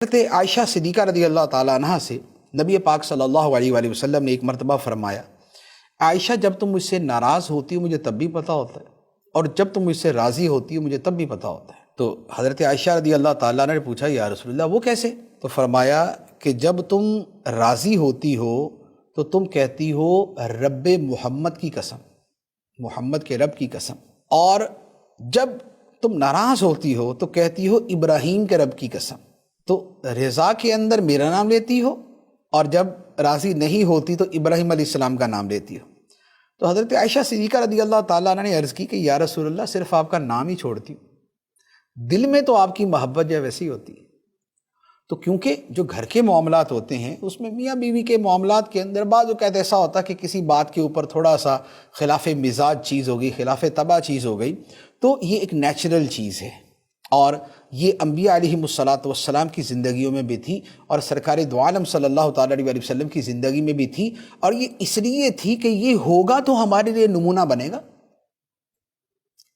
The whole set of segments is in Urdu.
حضرت عائشہ صدیقہ رضی اللہ تعالیٰ عنہ سے نبی پاک صلی اللہ علیہ وآلہ وسلم نے ایک مرتبہ فرمایا، عائشہ جب تم مجھ سے ناراض ہوتی ہو مجھے تب بھی پتہ ہوتا ہے، اور جب تم مجھ سے راضی ہوتی ہو مجھے تب بھی پتہ ہوتا ہے۔ تو حضرت عائشہ رضی اللہ تعالیٰ عنہ نے پوچھا، یا رسول اللہ وہ کیسے؟ تو فرمایا کہ جب تم راضی ہوتی ہو تو تم کہتی ہو رب محمد کی قسم، محمد کے رب کی قسم، اور جب تم ناراض ہوتی ہو تو کہتی ہو ابراہیم کے رب کی قسم۔ تو رضا کے اندر میرا نام لیتی ہو اور جب راضی نہیں ہوتی تو ابراہیم علیہ السلام کا نام لیتی ہو۔ تو حضرت عائشہ صدیقہ رضی اللہ تعالیٰ عنہ نے عرض کی کہ یا رسول اللہ صرف آپ کا نام ہی چھوڑتی ہوں، دل میں تو آپ کی محبت جو ہے ویسی ہوتی ہے۔ تو کیونکہ جو گھر کے معاملات ہوتے ہیں اس میں میاں بیوی کے معاملات کے اندر بعض اوقات ایسا ہوتا ہے کہ کسی بات کے اوپر تھوڑا سا خلاف مزاج چیز ہو گئی، خلاف طبع چیز ہو گئی، تو یہ ایک نیچرل چیز ہے، اور یہ انبیاء علیہم السلام کی زندگیوں میں بھی تھی اور سرکار دو عالم صلی اللہ تعالیٰ علیہ وسلم کی زندگی میں بھی تھی، اور یہ اس لیے تھی کہ یہ ہوگا تو ہمارے لیے نمونہ بنے گا،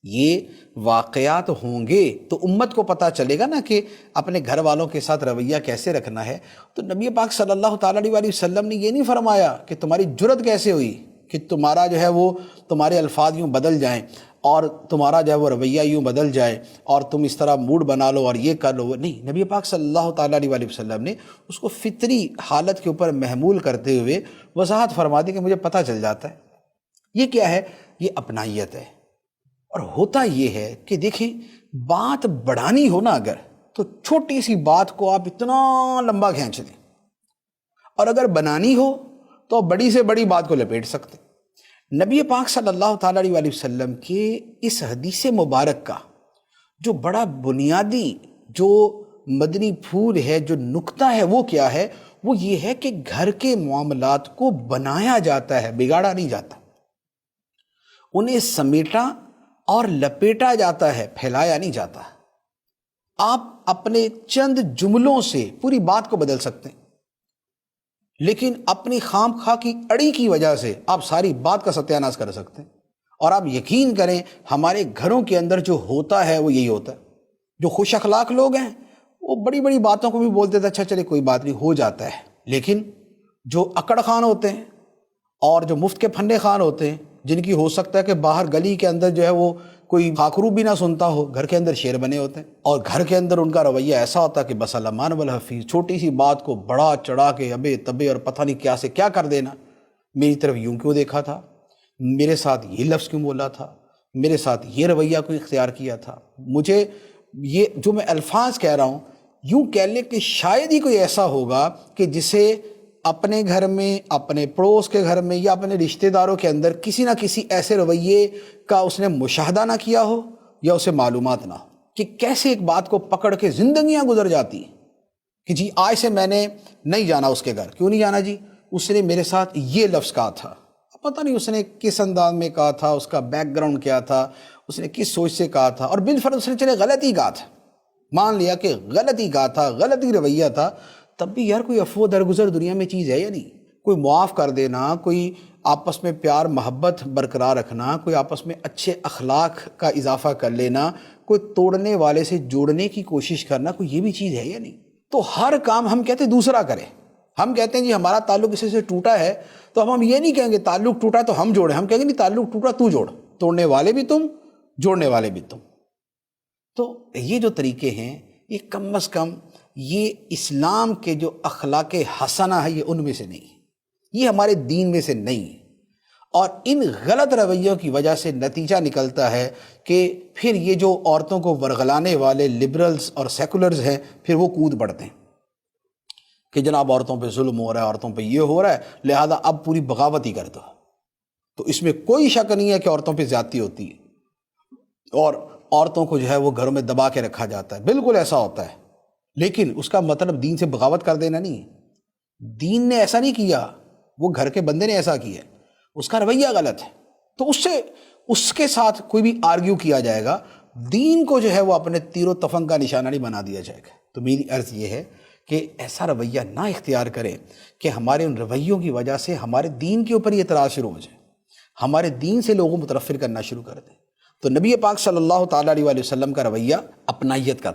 یہ واقعات ہوں گے تو امت کو پتہ چلے گا نا کہ اپنے گھر والوں کے ساتھ رویہ کیسے رکھنا ہے۔ تو نبی پاک صلی اللہ تعالیٰ علیہ وسلم نے یہ نہیں فرمایا کہ تمہاری جرت کیسے ہوئی کہ تمہارا جو ہے وہ تمہارے الفاظ یوں بدل جائیں اور تمہارا جو ہے وہ رویہ یوں بدل جائے اور تم اس طرح موڈ بنا لو اور یہ کر لو۔ نہیں، نبی پاک صلی اللہ تعالیٰ علیہ وسلم نے اس کو فطری حالت کے اوپر محمول کرتے ہوئے وضاحت فرما دی کہ مجھے پتہ چل جاتا ہے۔ یہ کیا ہے؟ یہ اپنائیت ہے۔ اور ہوتا یہ ہے کہ دیکھیں، بات بڑھانی ہو نا اگر تو چھوٹی سی بات کو آپ اتنا لمبا کھینچ دیں، اور اگر بنانی ہو تو بڑی سے بڑی بات کو لپیٹ سکتے۔ نبی پاک صلی اللہ تعالیٰ علیہ وسلم کے اس حدیث مبارک کا جو بڑا بنیادی جو مدنی پھول ہے، جو نقطہ ہے، وہ کیا ہے؟ وہ یہ ہے کہ گھر کے معاملات کو بنایا جاتا ہے، بگاڑا نہیں جاتا، انہیں سمیٹا اور لپیٹا جاتا ہے، پھیلایا نہیں جاتا۔ آپ اپنے چند جملوں سے پوری بات کو بدل سکتے ہیں، لیکن اپنی خام خواہ کی اڑی کی وجہ سے آپ ساری بات کا ستیہ ناش کر سکتے ہیں۔ اور آپ یقین کریں، ہمارے گھروں کے اندر جو ہوتا ہے وہ یہی ہوتا ہے۔ جو خوش اخلاق لوگ ہیں وہ بڑی بڑی باتوں کو بھی بولتے تھے، اچھا چلے کوئی بات نہیں، ہو جاتا ہے، لیکن جو اکڑ خان ہوتے ہیں اور جو مفت کے پھندے خان ہوتے ہیں، جن کی ہو سکتا ہے کہ باہر گلی کے اندر جو ہے وہ کوئی خاکرو بھی نہ سنتا ہو، گھر کے اندر شیر بنے ہوتے ہیں، اور گھر کے اندر ان کا رویہ ایسا ہوتا ہے کہ بس الامان والحفیظ، چھوٹی سی بات کو بڑا چڑھا کے ابے تبے اور پتہ نہیں کیا سے کیا کر دینا۔ میری طرف یوں کیوں دیکھا تھا، میرے ساتھ یہ لفظ کیوں بولا تھا، میرے ساتھ یہ رویہ کیوں اختیار کیا تھا، مجھے یہ جو میں الفاظ کہہ رہا ہوں یوں کہہ لیں کہ شاید ہی کوئی ایسا ہوگا کہ جسے اپنے گھر میں، اپنے پڑوس کے گھر میں یا اپنے رشتہ داروں کے اندر کسی نہ کسی ایسے رویے کا اس نے مشاہدہ نہ کیا ہو یا اسے معلومات نہ ہو کہ کیسے ایک بات کو پکڑ کے زندگیاں گزر جاتی ہیں کہ جی آج سے میں نے نہیں جانا اس کے گھر۔ کیوں نہیں جانا جی؟ اس نے میرے ساتھ یہ لفظ کہا تھا، پتہ نہیں اس نے کس انداز میں کہا تھا، اس کا بیک گراؤنڈ کیا تھا، اس نے کس سوچ سے کہا تھا، اور بالفرض اس نے چلے غلط ہی کہا تھا، مان لیا کہ غلط ہی کہا تھا، غلط ہی رویہ تھا، تب بھی یار کوئی عفو درگزر دنیا میں چیز ہے یا نہیں؟ کوئی معاف کر دینا، کوئی آپس میں پیار محبت برقرار رکھنا، کوئی آپس میں اچھے اخلاق کا اضافہ کر لینا، کوئی توڑنے والے سے جوڑنے کی کوشش کرنا، کوئی یہ بھی چیز ہے یا نہیں؟ تو ہر کام ہم کہتے ہیں دوسرا کرے، ہم کہتے ہیں جی ہمارا تعلق کسی سے ٹوٹا ہے تو ہم یہ نہیں کہیں گے تعلق ٹوٹا تو ہم جوڑیں، ہم کہیں گے نہیں تعلق ٹوٹا تو جوڑ، توڑنے والے بھی تم، جوڑنے والے بھی تم۔ تو یہ جو طریقے ہیں یہ کم از کم یہ اسلام کے جو اخلاق حسنہ ہے یہ ان میں سے نہیں، یہ ہمارے دین میں سے نہیں، اور ان غلط رویوں کی وجہ سے نتیجہ نکلتا ہے کہ پھر یہ جو عورتوں کو ورغلانے والے لبرلز اور سیکولرز ہیں پھر وہ کود پڑتے ہیں کہ جناب عورتوں پہ ظلم ہو رہا ہے، عورتوں پہ یہ ہو رہا ہے، لہذا اب پوری بغاوت ہی کر دو۔ تو اس میں کوئی شک نہیں ہے کہ عورتوں پہ زیادتی ہوتی ہے اور عورتوں کو جو ہے وہ گھروں میں دبا کے رکھا جاتا ہے، بالکل ایسا ہوتا ہے، لیکن اس کا مطلب دین سے بغاوت کر دینا نہیں ہے۔ دین نے ایسا نہیں کیا، وہ گھر کے بندے نے ایسا کیا، اس کا رویہ غلط ہے، تو اس کے ساتھ کوئی بھی آرگیو کیا جائے گا، دین کو جو ہے وہ اپنے تیر و تفنگ کا نشانہ نہیں بنا دیا جائے گا۔ تو میری عرض یہ ہے کہ ایسا رویہ نہ اختیار کریں کہ ہمارے ان رویوں کی وجہ سے ہمارے دین کے اوپر یہ اعتراض شروع ہو جائے، ہمارے دین سے لوگوں متنفر کرنا شروع کر دیں۔ تو نبی پاک صلی اللہ تعالیٰ علیہ وسلم کا رویہ اپنائیت کا تھا۔